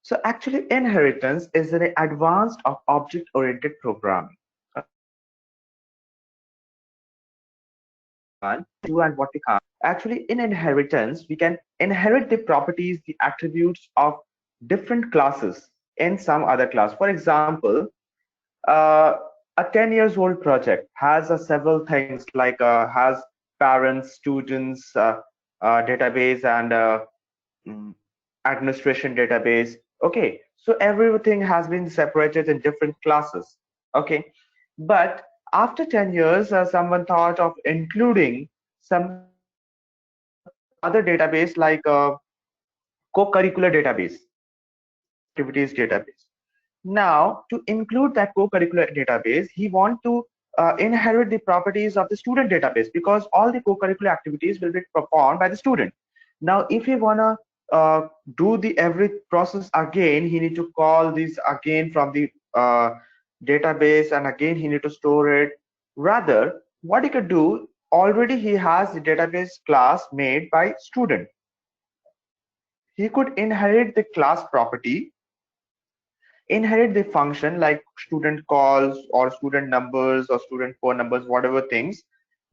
So actually, inheritance is an advanced of object-oriented programming. Do and what we can't. Actually, in inheritance, we can inherit the properties, the attributes of different classes in some other class. For example, uh, a 10 years old project has several things like has parents, students, database, and mm, administration database. Okay, so everything has been separated in different classes. Okay, but after 10 years, someone thought of including some other database like co-curricular database, activities database. Now, to include that co-curricular database, he want to inherit the properties of the student database because all the co-curricular activities will be performed by the student. Now, if he wanna do the every process again, he need to call this again from the database, and again he need to store it. Rather, what he could do, already he has the database class made by student. He could inherit the class property, inherit the function like student calls or student numbers or student phone numbers, whatever things,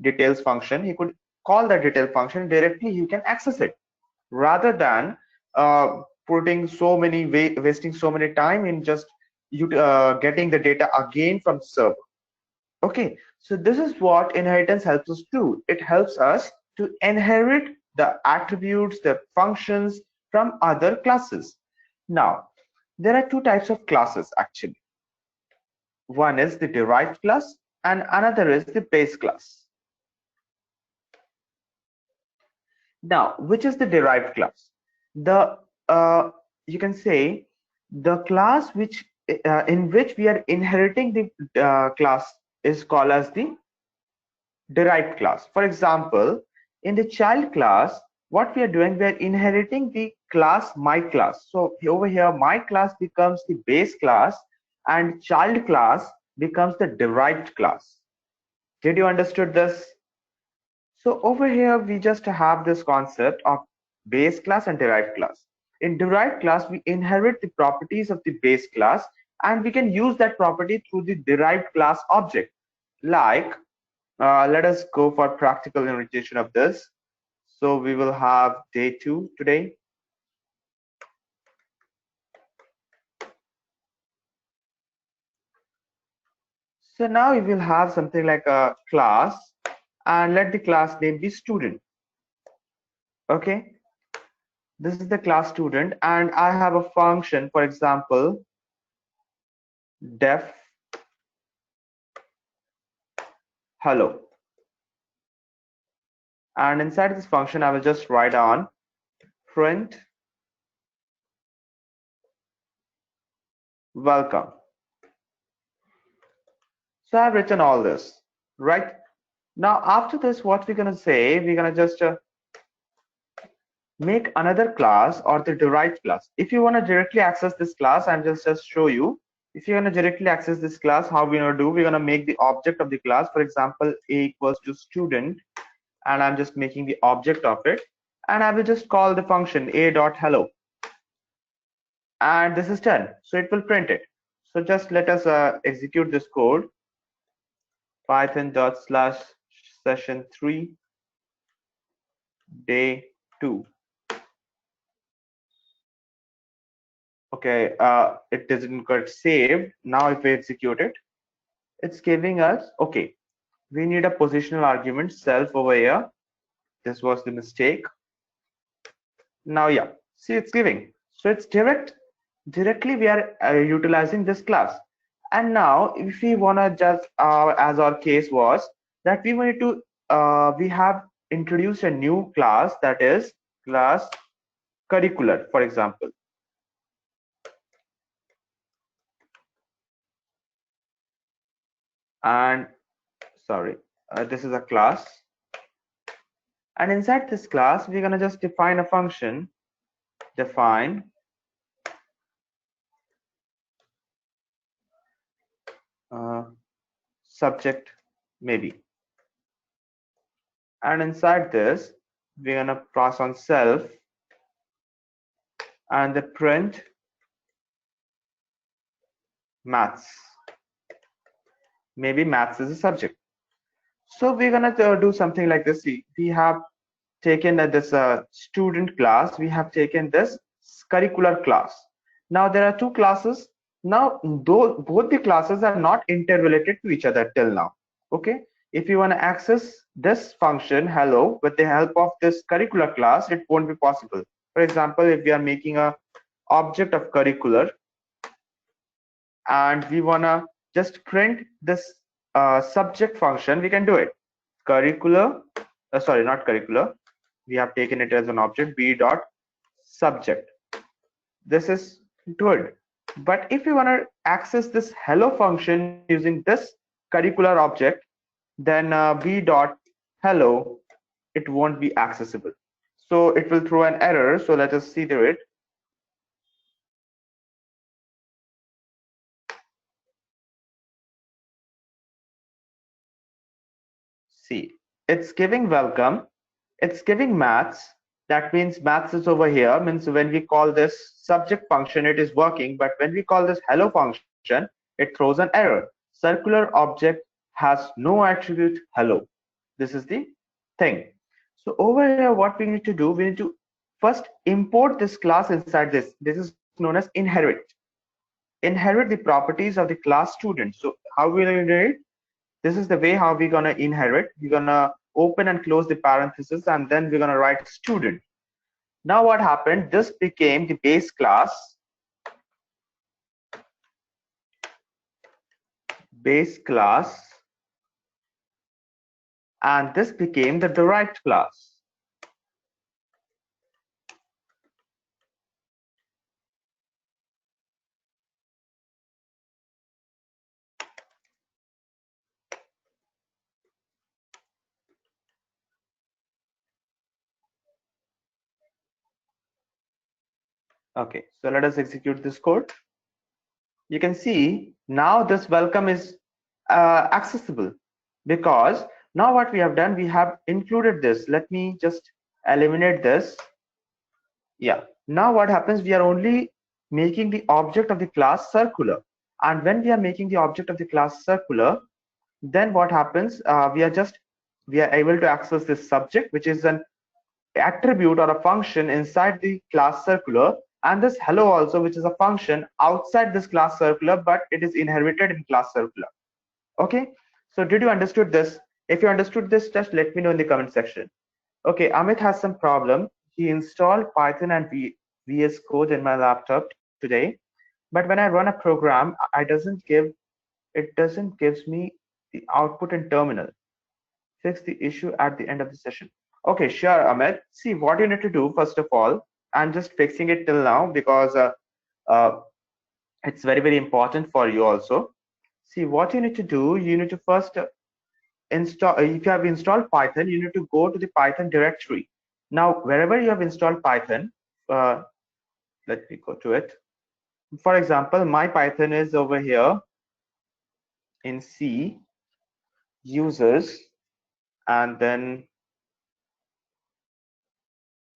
details function. He could call that detail function directly. You can access it rather than putting so many wasting so many time in just you getting the data again from server. Okay, so this is what inheritance helps us do. It helps us to inherit the attributes, the functions from other classes. Now, there are two types of classes actually. One is the derived class and another is the base class. Now, which is the derived class? The you can say the class which in which we are inheriting the class is called as the derived class. For example, in the child class, what we are doing, we are inheriting the class my class. So over here, my class becomes the base class and child class becomes the derived class. Did you understood this? So over here, we just have this concept of base class and derived class. In derived class, we inherit the properties of the base class and we can use that property through the derived class object. Like, let us go for practical implementation of this. So we will have day 2 today. So now we will have something like a class and let the class name be student. Okay, this is the class student and I have a function, for example, def hello. And inside this function, I will just write on print welcome. So I've written all this, right? Now, after this, what we're going to say, we're going to just make another class or the derived class. If you want to directly access this class, I'm just show you. If you're going to directly access this class, how we're going to do, we're going to make the object of the class. For example, a equals to student, and I'm just making the object of it. And I will just call the function a dot hello. And this is done. So it will print it. So just let us execute this code. Python./session3 day 2. Okay, it doesn't get saved. Now if we execute it, it's giving us, okay, we need a positional argument self over here. This was the mistake. Now, yeah, see, it's giving. So it's directly we are utilizing this class. And now if we want to just, as our case was, that we wanted to, we have introduced a new class, that is class curricular, for example. And sorry, this is a class. And inside this class, we're going to just define a function, define subject maybe. And inside this, we're going to pass on self and the print maths. Maybe maths is a subject. So we're gonna do something like this. We have taken this student class. We have taken this curricular class. Now there are two classes. Now both the classes are not interrelated to each other till now. Okay. If you want to access this function hello with the help of this curricular class, it won't be possible. For example, if we are making a object of curricular and we wanna just print this subject function, we can do it. Curricular, sorry, not curricular. We have taken it as an object b dot subject. This is good. But if you want to access this hello function using this curricular object, then b dot hello, it won't be accessible. So it will throw an error. So let us see through it. See, it's giving welcome, it's giving maths. That means maths is over here. Means when we call this subject function, it is working. But when we call this hello function, it throws an error. Circular object has no attribute hello. This is the thing. So over here, what we need to do, we need to first import this class inside this. This is known as inherit. Inherit the properties of the class student. So how will we do it? This is the way how we're gonna inherit. We're gonna open and close the parenthesis, and then we're gonna write student. Now what happened? This became the base class, base class, and this became the derived class. Okay, so let us execute this code. You can see now this welcome is accessible, because now what we have done, we have included this. Let me just eliminate this. Yeah, now what happens, we are only making the object of the class circular, and when we are making the object of the class circular, then what happens, we are able to access this subject, which is an attribute or a function inside the class circular, and this hello also, which is a function outside this class circular, but it is inherited in class circular. Okay, so did you understood this? If you understood this, just let me know in the comment section. Okay, Amit has some problem. He installed Python and VS Code in my laptop today, but when I run a program, it doesn't gives me the output in terminal. Fix the issue at the end of the session. Okay, sure, Amit. See, what you need to do first of all, I'm just fixing it till now because uh, it's very important for you also. See, what you need to do, you need to first install. If you have installed Python, you need to go to the Python directory. Now, wherever you have installed Python, uh, let me go to it. For example, my Python is over here in C users, and then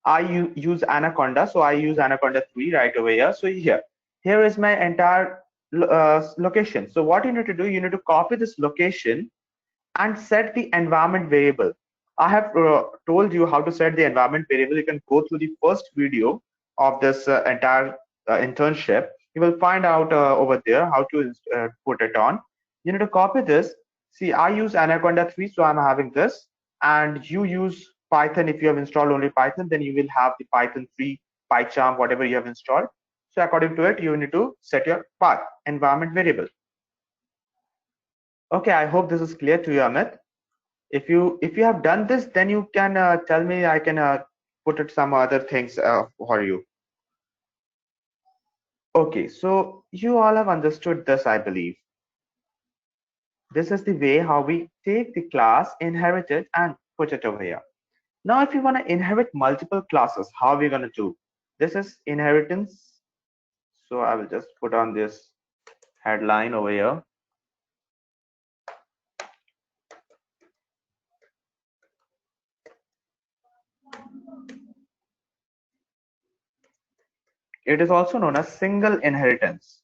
I use Anaconda, so I use Anaconda 3 right over here. So here is my entire location. So what you need to do, you need to copy this location and set the environment variable. I have told you how to set the environment variable. You can go through the first video of this entire internship. You will find out over there how to put it on. You need to copy this. See, I use Anaconda 3, so I'm having this, and you use Python. If you have installed only Python, then you will have the Python 3, PyCharm, whatever you have installed. So according to it, you need to set your path environment variable. Okay, I hope this is clear to you, Amit. If you have done this, then you can tell me. I can put it some other things for you. Okay, so you all have understood this, I believe. This is the way how we take the class inherited and put it over here. Now if you want to inherit multiple classes, how are we going to do? This is inheritance. So I will just put on this headline over here. It is also known as single inheritance.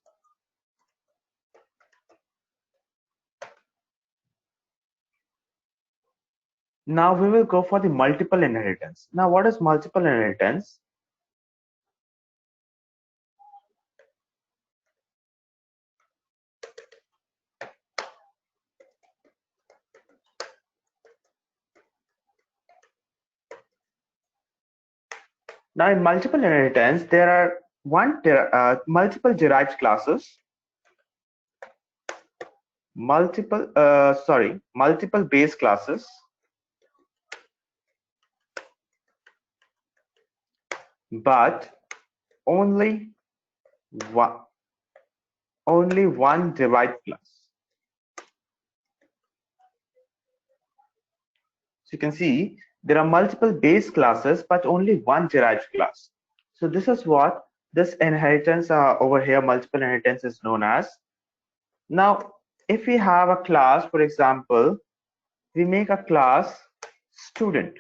Now we will go for the multiple inheritance. Now what is multiple inheritance? Now in multiple inheritance, there are multiple derived classes, multiple base classes, but only one derived class. So you can see there are multiple base classes, but only one derived class. So this is what this inheritance over here, multiple inheritance, is known as. Now, if we have a class, for example, we make a class student.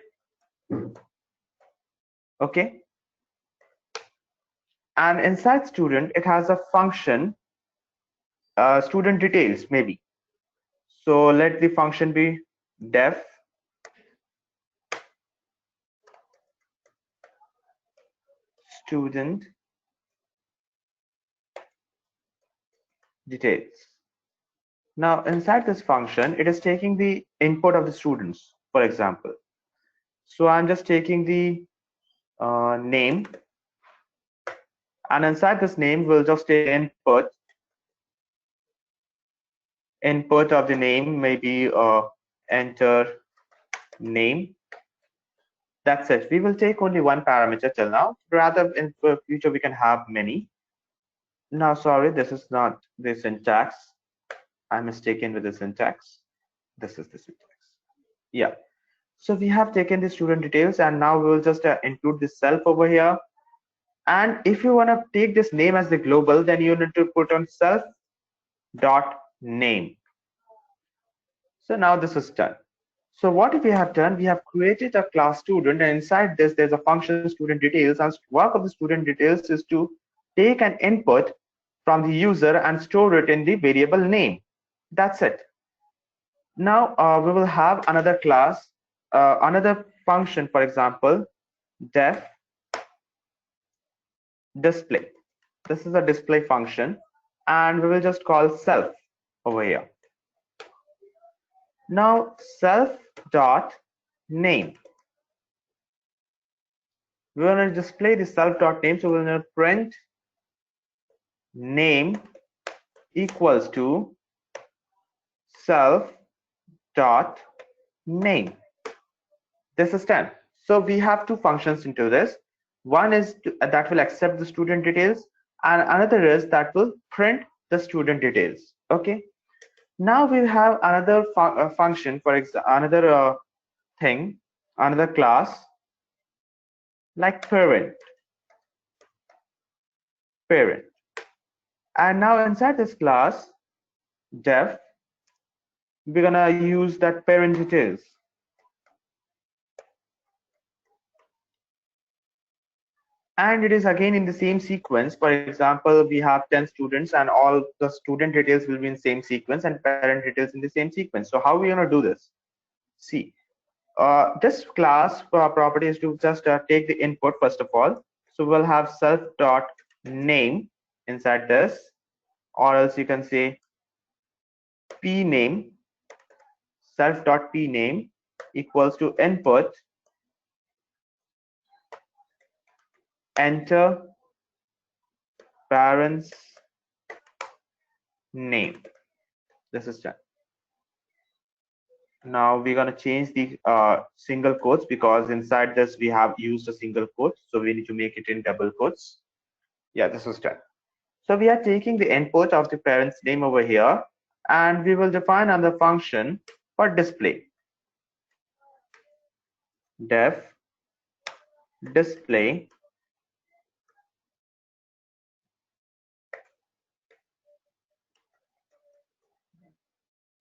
Okay. And inside student, it has a function, student details maybe. So let the function be def student details. Now inside this function, it is taking the input of the students, for example. So I'm just taking the name, and inside this name, we'll just take input of the name, maybe enter name. That's it. We will take only one parameter till now. Rather, in the future, we can have many. Now, sorry, this is not the syntax. I'm mistaken with the syntax. This is the syntax. Yeah. So we have taken the student details, and now we will just include the self over here. And if you want to take this name as the global, then you need to put on self dot name. So now this is done. So what we have done, we have created a class student, and inside this there's a function student details, and work of the student details is to take an input from the user and store it in the variable name. That's it. Now we will have another class, another function, for example, def display. This is a display function, and we will just call self over here. Now self dot name. We want to display the self dot name, so we're going to print name equals to self dot name. This is 10. So we have two functions into this. One is that will accept the student details, and another is that will print the student details. Okay. Now we have another function, for example, another thing, another class like parent. And now inside this class, def, we're gonna use that parent details. And it is again in the same sequence. For example, we have 10 students, and all the student details will be in same sequence and parent details in the same sequence. So how are we gonna do this? See, this class property is to just take the input first of all. So we'll have self dot name inside this, or else you can say p name, self dot p name equals to input enter parents name. This is done. Now we're going to change the single quotes, because inside this we have used a single quote, so we need to make it in double quotes. Yeah, this is done. So we are taking the input of the parent's name over here, and we will define another function for display. Def display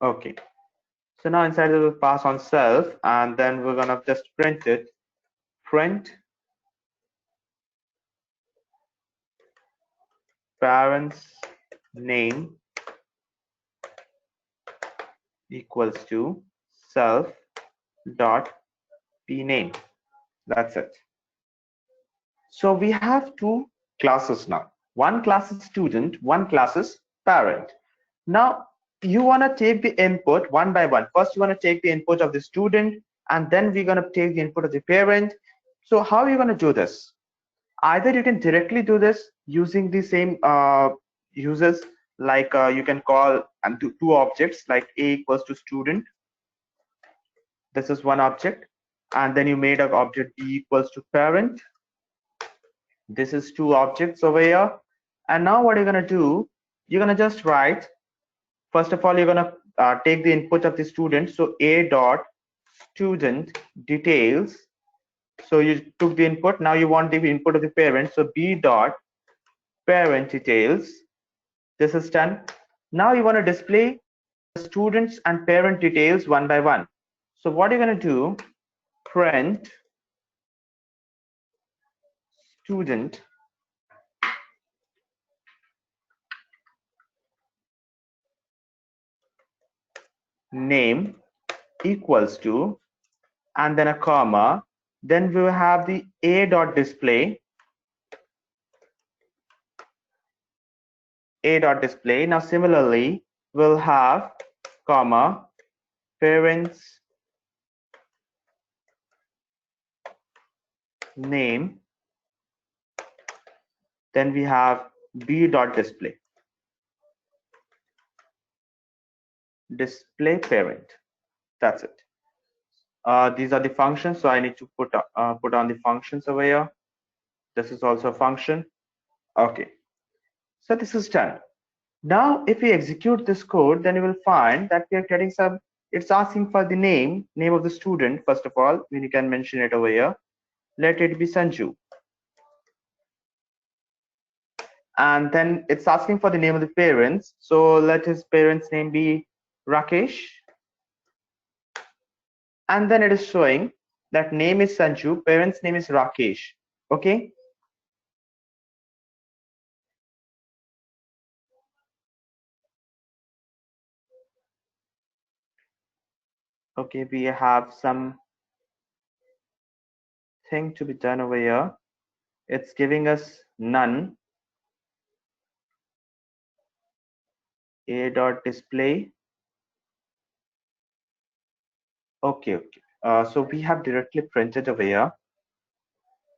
okay. So now inside we will pass on self, and then we're gonna just print it. Print parents name equals to self dot p name. That's it. So we have two classes now. One class is student, one class is parent. Now you want to take the input one by one. First you want to take the input of the student, and then we're going to take the input of the parent. So how are you going to do this? Either you can directly do this using the same uses, like you can call and two objects like a equals to student. This is one object, and then you made an object b equals to parent. This is two objects over here. And now what you're going to do, you're going to just write, first of all, you're going to take the input of the student. So a dot student details. So you took the input. Now you want the input of the parent. So b dot parent details. This is done. Now you want to display the students and parent details one by one. So what you're going to do, print student name equals to, and then a comma, then we will have the a dot display, now similarly we'll have comma parents name, then we have b dot display parent. That's it. These are the functions, so I need to put on the functions over here. This is also a function. Okay, so this is done. Now if we execute this code, then you will find that we are getting some, it's asking for the name of the student. First of all, when you can mention it over here, let it be Sanju, and then it's asking for the name of the parents, so let his parents name be Rakesh, and then it is showing that name is Sanju, parents name is Rakesh. Okay, okay, we have some thing to be done over here. It's giving us none, a dot display. Okay, so we have directly printed over here.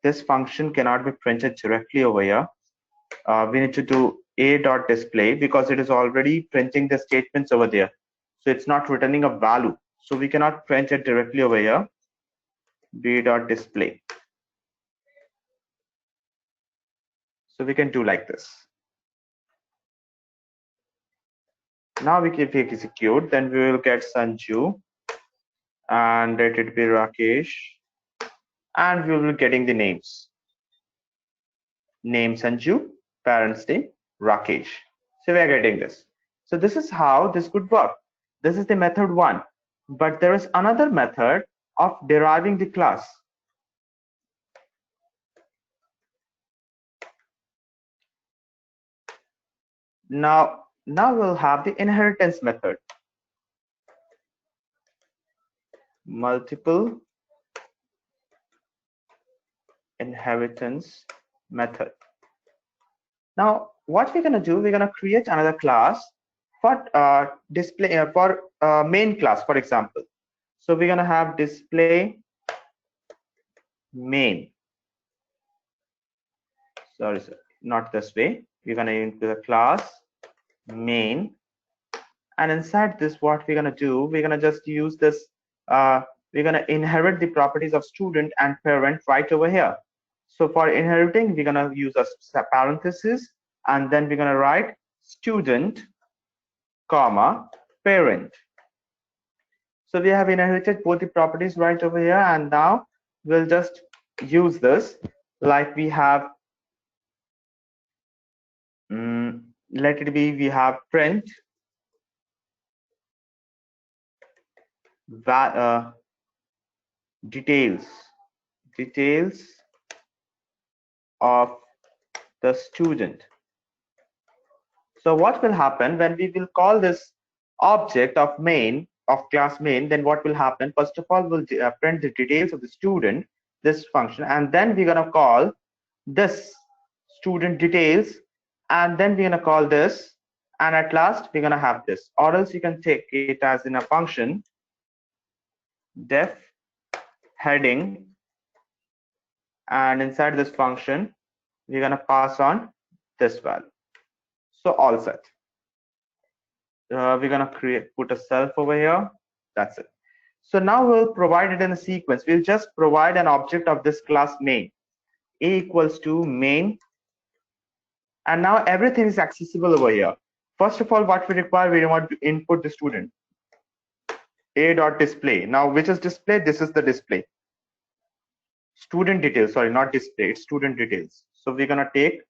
This function cannot be printed directly over here. We need to do a dot display because it is already printing the statements over there, so it's not returning a value, so we cannot print it directly over here. B dot display. So we can do like this. Now we can execute, then we will get Sanju, and let it be Rakesh, and we will be getting the names. Name Sanju, parents name Rakesh. So we are getting this. So this is how this could work. This is the method one, but there is another method of deriving the class. Now we'll have the inheritance method. Multiple inheritance method. Now what we're going to do, we're going to create another class for display for main class, for example. So we're going to have display main. Sorry, not this way. We're going to into the class main, and inside this, what we're going to do, we're going to just use this. We're going to inherit the properties of student and parent right over here. So for inheriting, we're going to use a parenthesis, and then we're going to write student, comma, parent. So we have inherited both the properties right over here, and now we'll just use this like we have. Let it be, we have print details of the student. So what will happen when we will call this object of main of class main, then what will happen? First of all, we'll print the details of the student, this function, and then we're gonna call this student details, and then we're gonna call this, and at last we're gonna have this. Or else you can take it as in a function def heading, and inside this function we're gonna pass on this value. So all set. We're gonna put a self over here. That's it. So now we'll provide it in a sequence. We'll just provide an object of this class main. A equals to main, and now everything is accessible over here. First of all, what we require, we want to input the student. A dot display. Now, which is display? This is the display. Student details. Sorry, not display. It's student details. So we're gonna take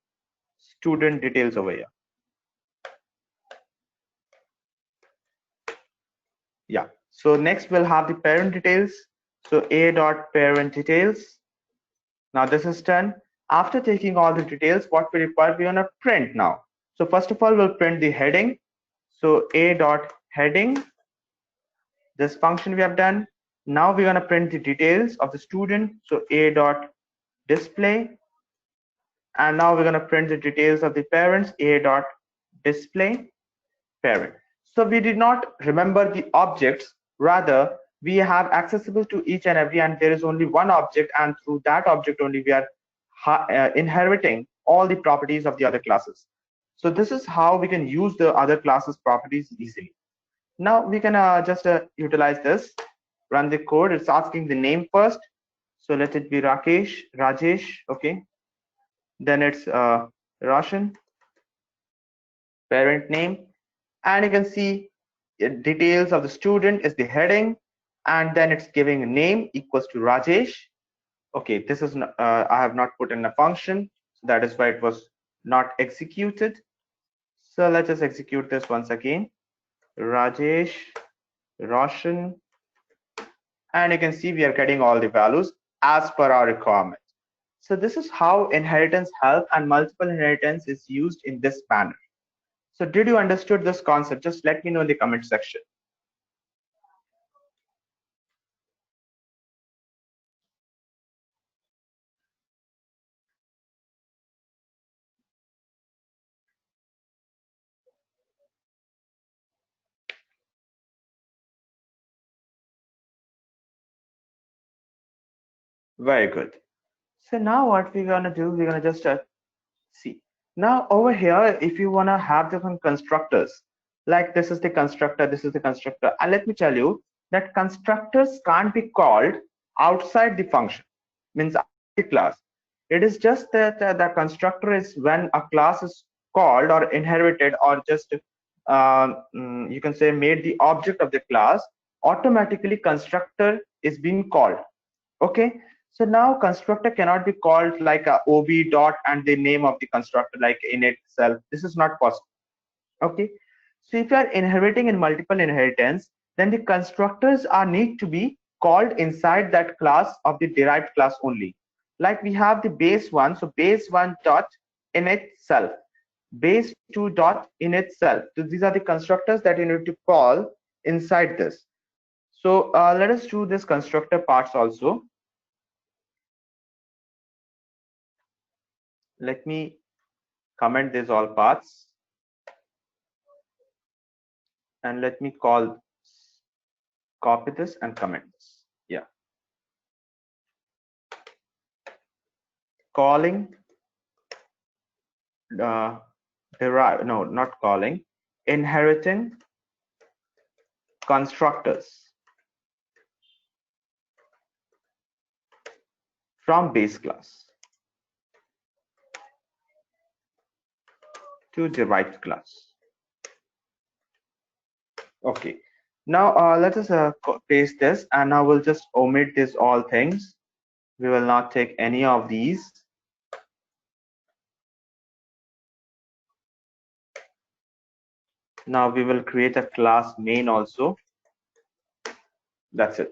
student details over here. Yeah. So next we'll have the parent details. So a dot parent details. Now this is done. After taking all the details, what we require, we're gonna print now. So first of all, we'll print the heading. So a dot heading. This function we have done. Now we're gonna print the details of the student. So a dot display. And now we're gonna print the details of the parents. A dot display parent. So we did not remember the objects, rather we have accessible to each and every, and there is only one object, and through that object only we are inheriting all the properties of the other classes. So this is how we can use the other classes properties easily. Now we can just utilize this, run the code. It's asking the name first, so let it be Rajesh, okay. Then it's Roshan, parent name, and you can see details of the student is the heading, and then it's giving a name equals to Rajesh. Okay, this is I have not put in a function, so that is why it was not executed. So let's just execute this once again. Rajesh, Roshan, and you can see we are getting all the values as per our requirement. So this is how inheritance help and multiple inheritance is used in this manner. So did you understood this concept? Just let me know in the comment section. Very good. So now what we're gonna do, we're gonna just see. Now over here, if you wanna have different constructors, like this is the constructor, this is the constructor, and let me tell you that constructors can't be called outside the function, means the class. It is just that the constructor is when a class is called or inherited or just you can say made the object of the class, automatically constructor is being called. Okay, so now constructor cannot be called like a ob dot and the name of the constructor like in itself. This is not possible. Okay, so if you are inheriting in multiple inheritance, then the constructors are need to be called inside that class of the derived class only. Like we have the base one, so base one dot in itself, base two dot in itself. So these are the constructors that you need to call inside this. So let us do this constructor parts also. Let me comment these all paths, and let me copy this and comment this. Yeah, calling derive, no, not calling, inheriting constructors from base class to derived class. Okay, now let us paste this, and now we'll just omit this all things. We will not take any of these. Now we will create a class main also. That's it.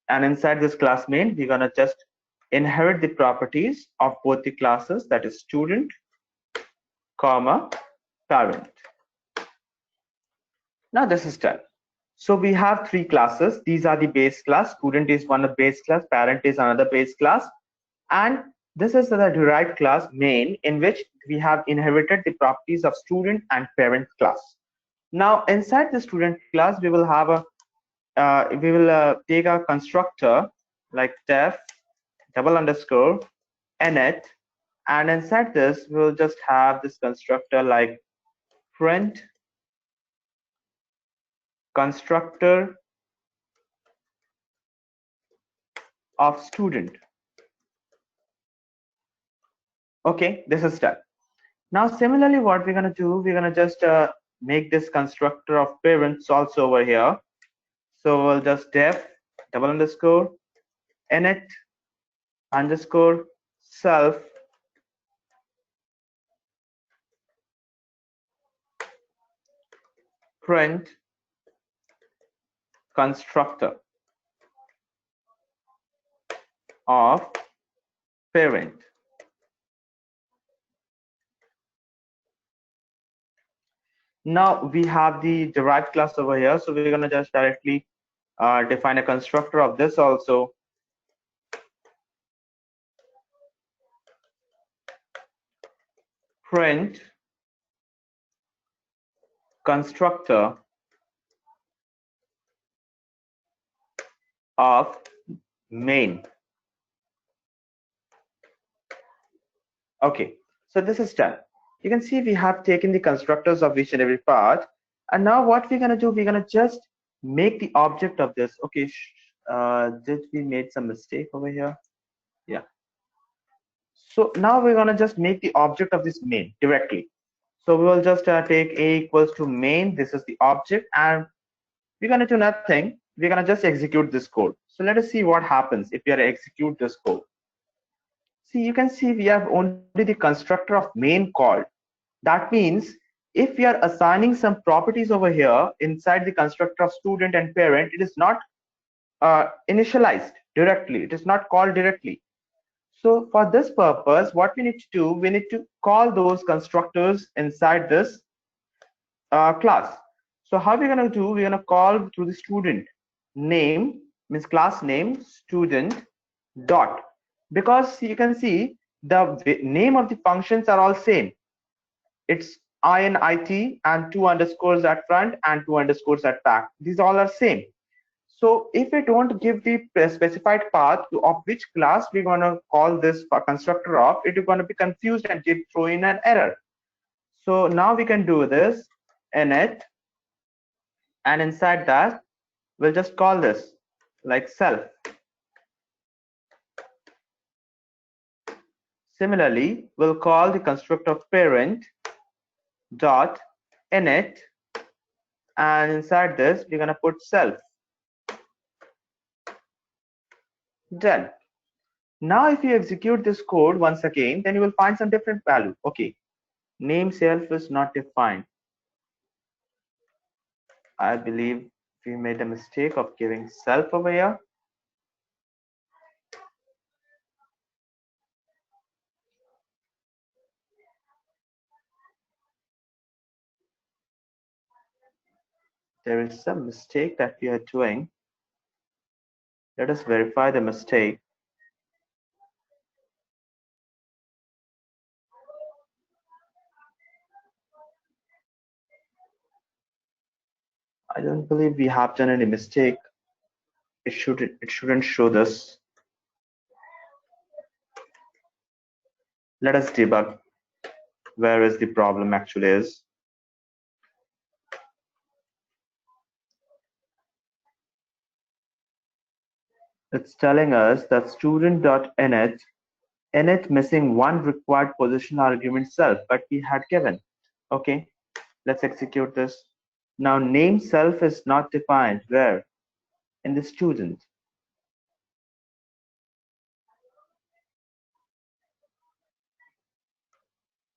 And inside this class main, we're gonna just inherit the properties of both the classes, that is student, comma, parent. Now this is done. So we have three classes. These are the base class. Student is one of base class, parent is another base class, and this is the derived class main, in which we have inherited the properties of student and parent class. Now inside the student class, we will have a take a constructor like def double underscore init, and inside this we'll just have this constructor like print constructor of student. Okay, this is done. Now similarly, what we're going to do, we're going to just make this constructor of parents also over here. So we'll just def double underscore init underscore self print constructor of parent. Now we have the derived class over here, so we're going to just directly define a constructor of this also. Print constructor of main. Okay, so this is done. You can see we have taken the constructors of each and every part, and now what we're going to do, we're going to just make the object of this. Okay, did we made some mistake over here? Yeah. So now we're going to just make the object of this main directly. So we will just take a equals to main. This is the object, and we're going to do nothing. We're going to just execute this code. So let us see what happens if we are to execute this code. See, you can see we have only the constructor of main called. That means if we are assigning some properties over here inside the constructor of student and parent, it is not initialized directly. It is not called directly. So for this purpose, what we need to do, we need to call those constructors inside this class. So how we're going to do, we're going to call through the student name, means class name student dot, because you can see the name of the functions are all same. It's init and two underscores at front and two underscores at back. These all are same. So if we don't give the specified path of which class we're going to call this constructor of, it is going to be confused and throw in an error. So now we can do this init, and inside that we'll just call this like self. Similarly, we'll call the constructor of parent dot init, and inside this we're going to put self. Done. Now if you execute this code once again, then you will find some different value. Okay, name self is not defined. I believe we made a mistake of giving self over here. There is some mistake that we are doing. Let us verify the mistake. I don't believe we have done any mistake. It shouldn't show this. Let us debug where is the problem actually is. It's telling us that student.init init missing one required position argument self, but we had given. Okay, let's execute this. Now name self is not defined. Where? In the student.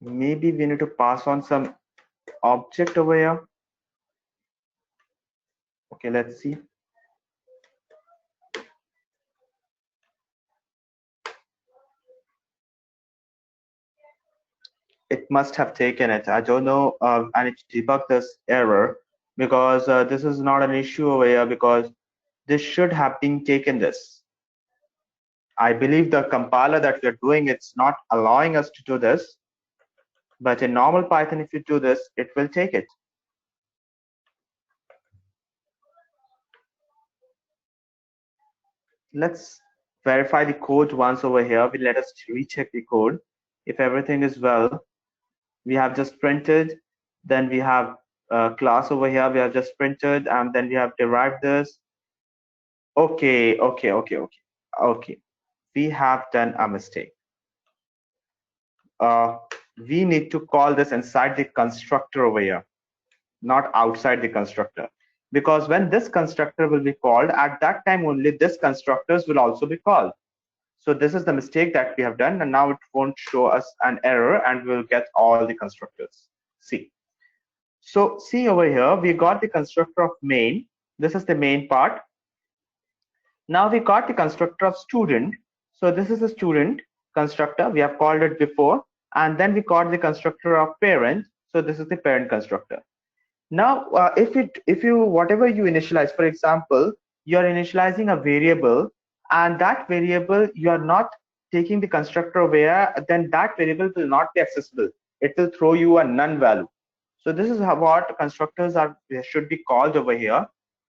Maybe we need to pass on some object over here. Okay, let's see. It must have taken it. I don't know. I need to debug this error. because this is not an issue over here, because this should have been taken this. I believe the compiler that we're doing, it's not allowing us to do this, but in normal Python, if you do this, it will take it. Let's verify the code once over here. Let us recheck the code. If everything is well, we have just printed, then we have a class over here, we have just printed, and then we have derived this. Okay. We have done a mistake. We need to call this inside the constructor over here, not outside the constructor. Because when this constructor will be called, at that time only this constructors will also be called. So this is the mistake that we have done, and now it won't show us an error, and we'll get all the constructors. See. So see over here, we got the constructor of main. This is the main part. Now we got the constructor of student. So this is the student constructor. We have called it before. And then we got the constructor of parent. So this is the parent constructor. Now, if you whatever you initialize, for example, you are initializing a variable, and that variable you are not taking the constructor where, then that variable will not be accessible. It will throw you a none value. So this is what constructors should be called over here,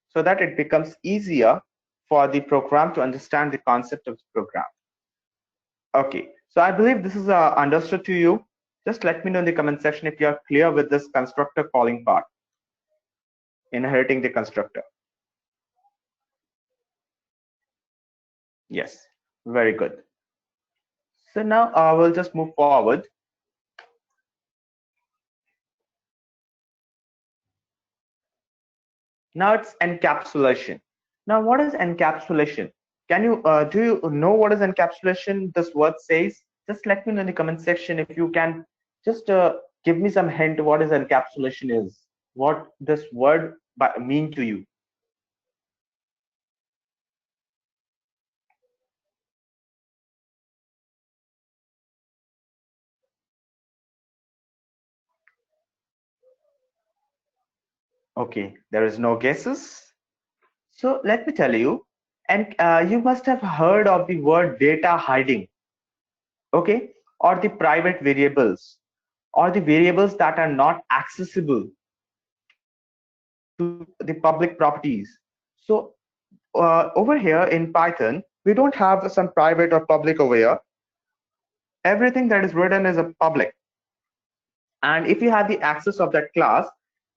so that it becomes easier for the program to understand the concept of the program. Okay, so I believe this is understood to you. Just let me know in the comment section if you are clear with this constructor calling part, inheriting the constructor. Yes, very good. So now we'll just move forward. Now it's encapsulation. Now what is encapsulation? Can you do you know what is encapsulation this word says? Just let me know in the comment section if you can just give me some hint what is encapsulation is, what this word mean to you. Okay, there is no guesses. So let me tell you, and you must have heard of the word data hiding, okay, or the private variables, or the variables that are not accessible to the public properties. So over here in Python, we don't have some private or public over here. Everything that is written is a public. And if you have the access of that class,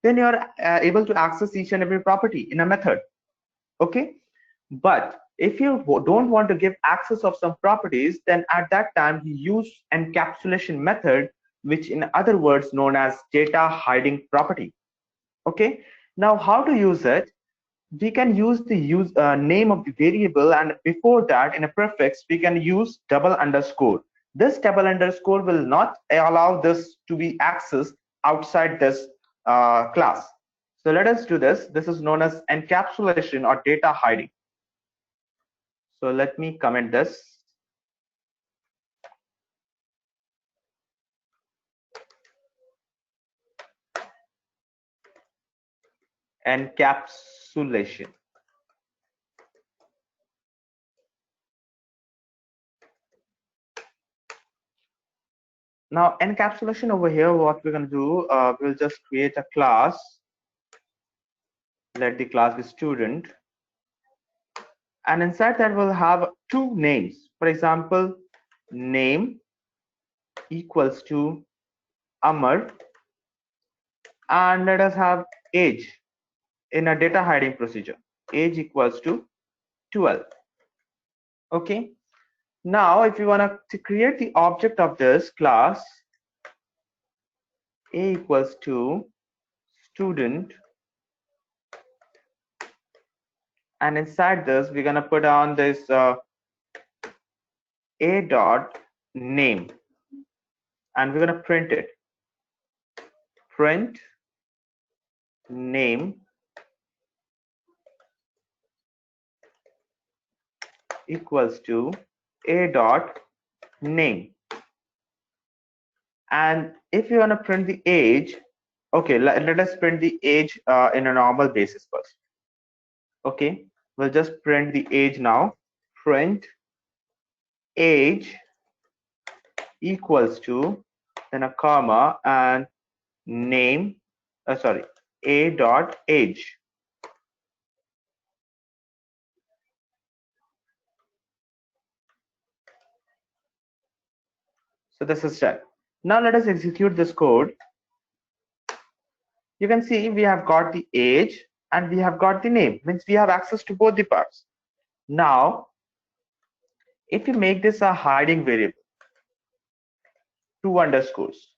then you're able to access each and every property in a method. Okay. But if you don't want to give access of some properties, then at that time you use encapsulation method, which in other words known as data hiding property. Okay. Now how to use it? We can use the name of the variable, and before that in a prefix we can use double underscore. This double underscore will not allow this to be accessed outside this class. So let us do this. This is known as encapsulation or data hiding. So let me comment this. Encapsulation. Now encapsulation over here, what we're going to do, we'll just create a class. Let the class be student, and inside that we'll have two names. For example, name equals to Amar, and let us have age in a data hiding procedure. Age equals to 12. Okay. Now if you want to create the object of this class, a equals to student, and inside this we're going to put on this a dot name, and we're going to print it. Print name equals to a dot name. And if you want to print the age, Okay, let us print the age in a normal basis first. Okay, we'll just print the age now. Print age equals to, then a comma, and name, sorry, a dot age. So this is done. Now let us execute this code. You can see we have got the age and we have got the name, means we have access to both the parts. Now, if you make this a hiding variable, 2 underscores.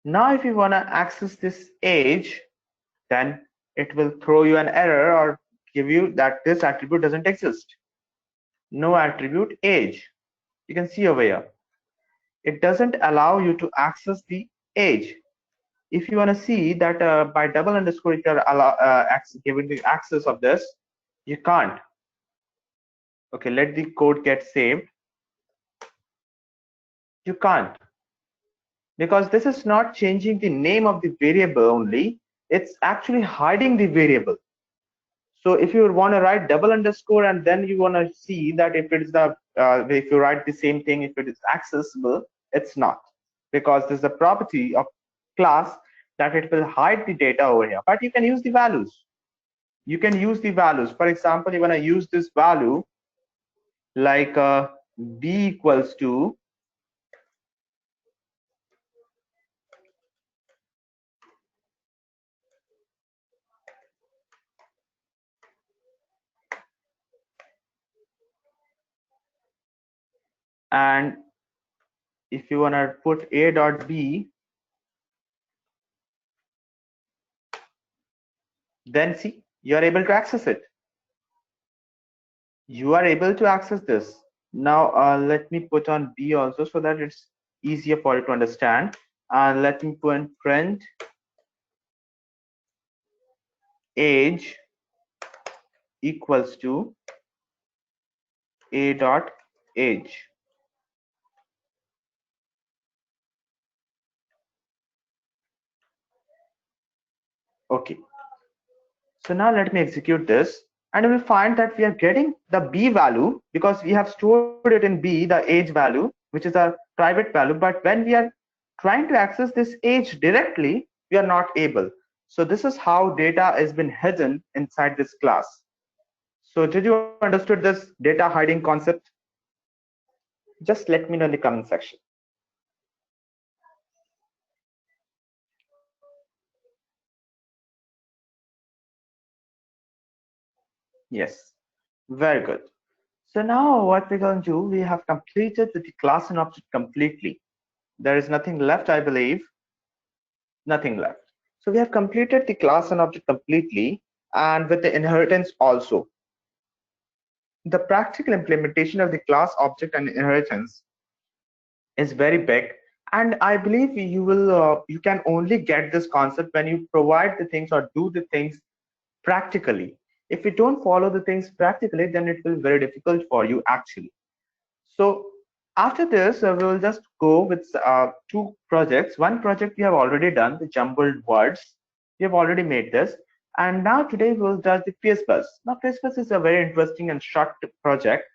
Now, if you want to access this age, then it will throw you an error or give you that this attribute doesn't exist. No attribute age. You can see over here. It doesn't allow you to access the age. If you want to see that by double underscore, if you're given the access of this, you can't. Okay, let the code get saved. You can't, because this is not changing the name of the variable only, it's actually hiding the variable. So if you want to write double underscore and then you want to see that if it is the if you write the same thing, if it is accessible, it's not, because there's a property of class that it will hide the data over here. But you can use the values. You can use the values. For example, you want to use this value like b equals to and if you want to put a dot b, then see, you are able to access it. You are able to access this. Now let me put on b also so that it's easier for you to understand. And let me print age equals to a dot age. Okay, so now let me execute this, and you will find that we are getting the b value because we have stored it in b, the age value, which is a private value. But when we are trying to access this age directly, we are not able. So this is how data has been hidden inside this class. So did you understood this data hiding concept? Just let me know in the comment section. Yes, very good. So now what we're going to do, we have completed with the class and object completely. There is nothing left, I believe. Nothing left. So we have completed the class and object completely, and with the inheritance also. The practical implementation of the class, object, and inheritance is very big, and I believe you can only get this concept when you provide the things or do the things practically. If you don't follow the things practically, then it will be very difficult for you actually. So after this, we will just go with two projects. One project we have already done, the jumbled words. We have already made this. And now today we'll do the Fizz Buzz. Now Fizz Buzz is a very interesting and short project.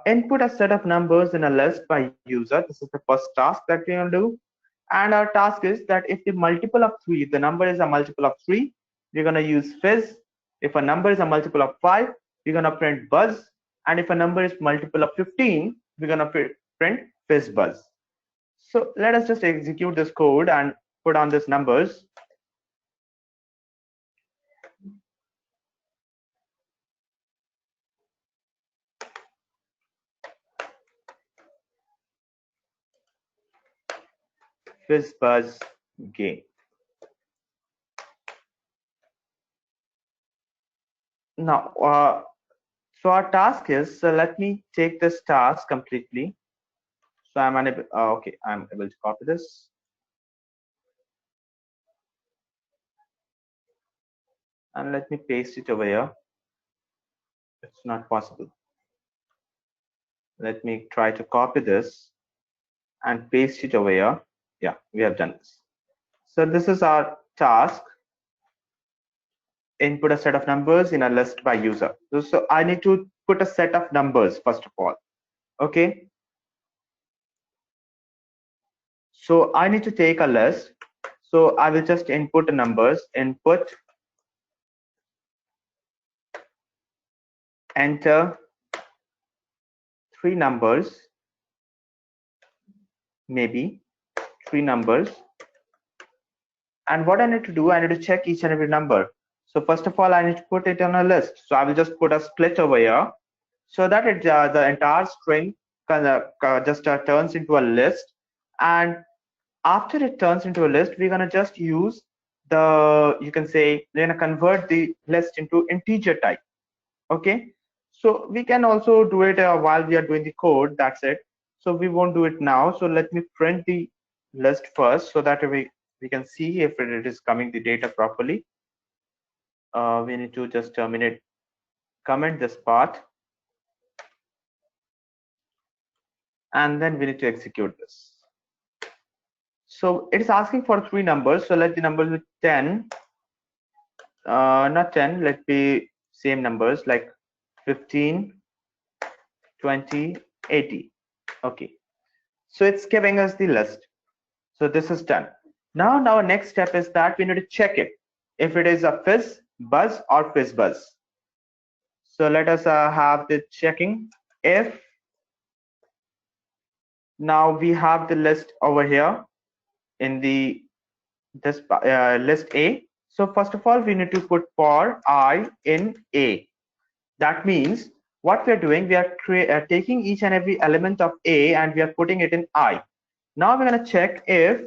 Input a set of numbers in a list by user. This is the first task that we're going to do. And our task is that if the multiple of 3, the number is a multiple of 3, we're going to use fizz. If a number is a multiple of 5, we're going to print buzz. And if a number is multiple of 15, we're going to print fizz buzz. So let us just execute this code and put on these numbers. Fizz Buzz Game. Now, so our task is, so let me take this task completely. So I'm unable, okay, I'm able to copy this. And let me paste it over here. It's not possible. Let me try to copy this and paste it over here. Yeah, we have done this. So this is our task. Input a set of numbers in a list by user. So I need to put a set of numbers first of all. Okay. So I need to take a list. So I will just input the numbers, input, enter 3 numbers, maybe 3 numbers. And what I need to do, I need to check each and every number. So first of all, I need to put it on a list. So I will just put a split over here so that the entire string just turns into a list. And after it turns into a list, we're gonna just use you can say, we're gonna convert the list into integer type. Okay. So we can also do it while we are doing the code. That's it. So we won't do it now. So let me print the list first so that we can see if it is coming the data properly. We need to just comment this part, and then we need to execute this. So it is asking for 3 numbers. So let the numbers be 10, not 10, let be same numbers like 15, 20, 80. Okay. So it's giving us the list. So this is done. Now our next step is that we need to check it if it is a fizz buzz or fizz buzz. So let us have the checking. If now we have the list over here in this list A. So first of all, we need to put for I in A. That means what we are doing, we are taking each and every element of A and we are putting it in I. Now we're going to check if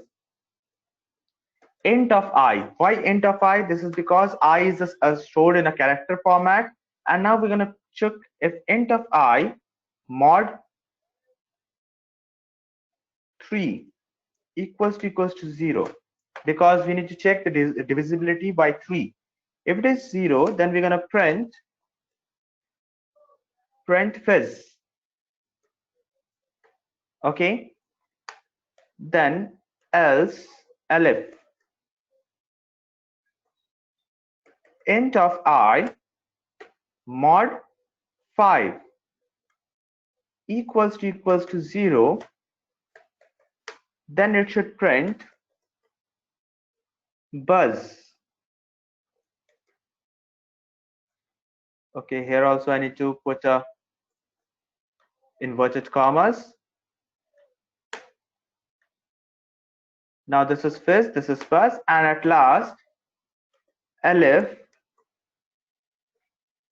int of I. Why int of I? This is because I is stored in a character format. And now we're going to check if int of I mod 3 equals to 0, because we need to check the divisibility by 3. If it is 0, then we're going to print fizz. Okay. Then else elif int of I mod 5 equals to 0, then it should print buzz. Okay, here also I need to put a inverted commas. Now this is fizz, this is buzz, and at last elif,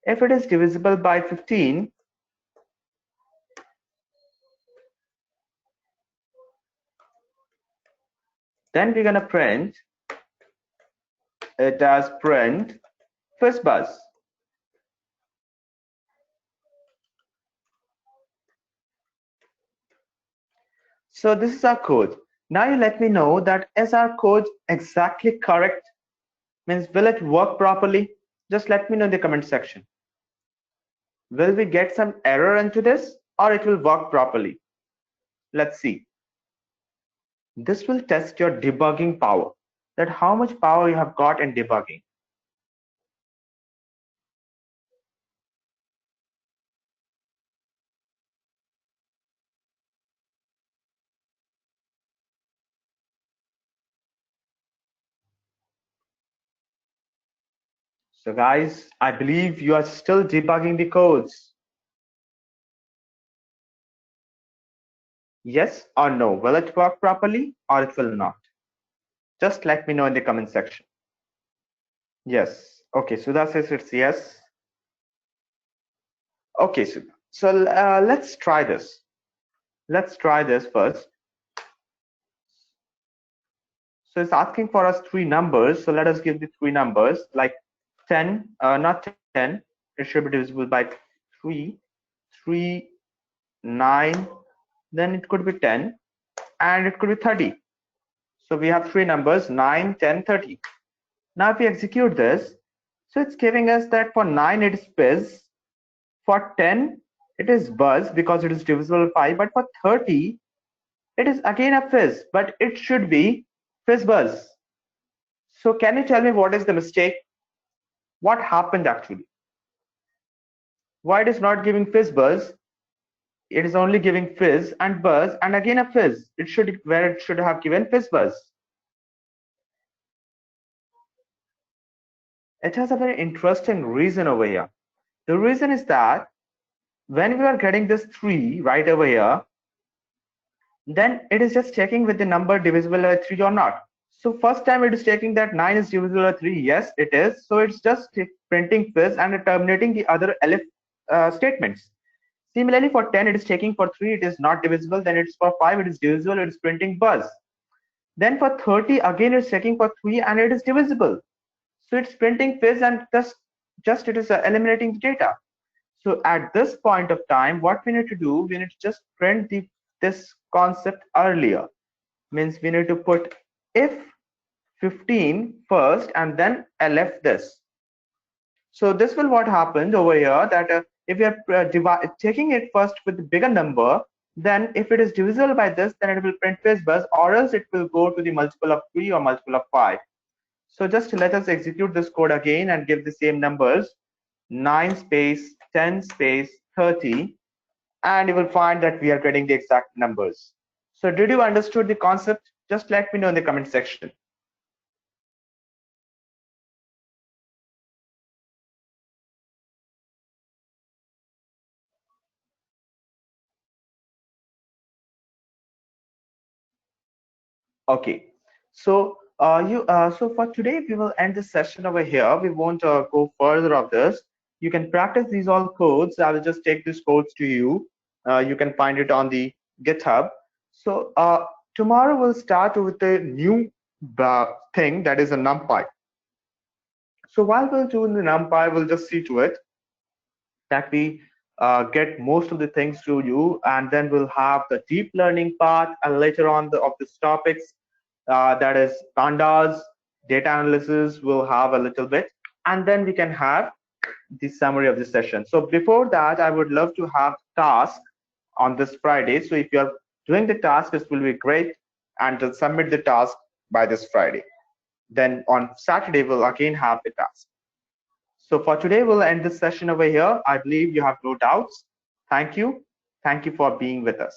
if it is divisible by 15, then we're gonna print it as print fizz buzz. So this is our code. Now you let me know that is our code exactly correct? Means will it work properly? Just let me know in the comment section. Will we get some error into this or it will work properly? Let's see. This will test your debugging power, that how much power you have got in debugging. So guys, I believe you are still debugging the codes. Yes or no? Will it work properly or it will not? Just let me know in the comment section. Yes. Okay, Sudha says it's yes. Okay, so let's try this. Let's try this first. So it's asking for us 3 numbers. So let us give the 3 numbers like 10, not 10. It should be divisible by 3, 3, 9. Then it could be 10, and it could be 30. So we have 3 numbers, 9, 10, 30. Now if we execute this, so it's giving us that for 9 it is fizz, for 10 it is buzz because it is divisible by 5, but for 30 it is again a fizz, but it should be fizz buzz. So can you tell me what is the mistake? What happened actually? Why it is not giving fizz buzz? It is only giving fizz and buzz and again a fizz. It should, where it should have given fizz buzz. It has a very interesting reason over here. The reason is that when we are getting this 3 right over here, then it is just checking with the number divisible by 3 or not. So first time it is checking that 9 is divisible by 3. Yes, it is. So it's just printing fizz and terminating the other elif statements. Similarly, for 10, it is checking for 3, it is not divisible. Then it's for 5, it is divisible, it is printing buzz. Then for 30, again, it's checking for 3 and it is divisible. So it's printing fizz and thus just it is eliminating the data. So at this point of time, what we need to do, we need to just print this concept earlier. Means we need to put if 15 first and then elif this. So this will what happened over here that if we are taking it first with the bigger number, then if it is divisible by this, then it will print fizz buzz, or else it will go to the multiple of 3 or multiple of 5. So just let us execute this code again and give the same numbers, 9 space 10 space 30, and you will find that we are getting the exact numbers. So did you understood the concept? Just let me know in the comment section. Okay, so so for today we will end this session over here. We won't go further of this. You can practice these all codes. I will just take these codes to you. You can find it on the GitHub. So tomorrow we'll start with a new thing, that is a NumPy. So while we'll do the NumPy, we'll just see to it that we get most of the things to you, and then we'll have the deep learning part, and later on of these topics, that is pandas, data analysis, we'll have a little bit, and then we can have the summary of the session. So before that, I would love to have task on this Friday. So if you're doing the task, this will be great, and to submit the task by this Friday. Then on Saturday, we'll again have the task. So for today, we'll end this session over here. I believe you have no doubts. Thank you. Thank you for being with us.